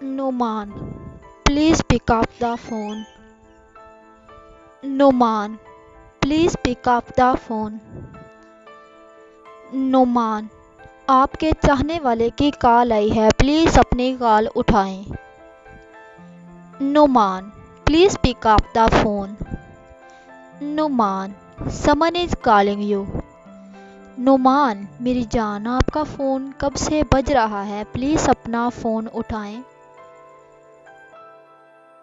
Numan, please pick up the phone. Numan, please pick up the phone. Numan, आपके चाहने वाले की कॉल आई है, प्लीज अपनी कॉल उठाएं। Numan, please pick up the phone. Numan, Saman is calling you. Numan, मेरी जान, आपका फ़ोन कब से बज रहा है, प्लीज़ अपना फ़ोन उठाएं।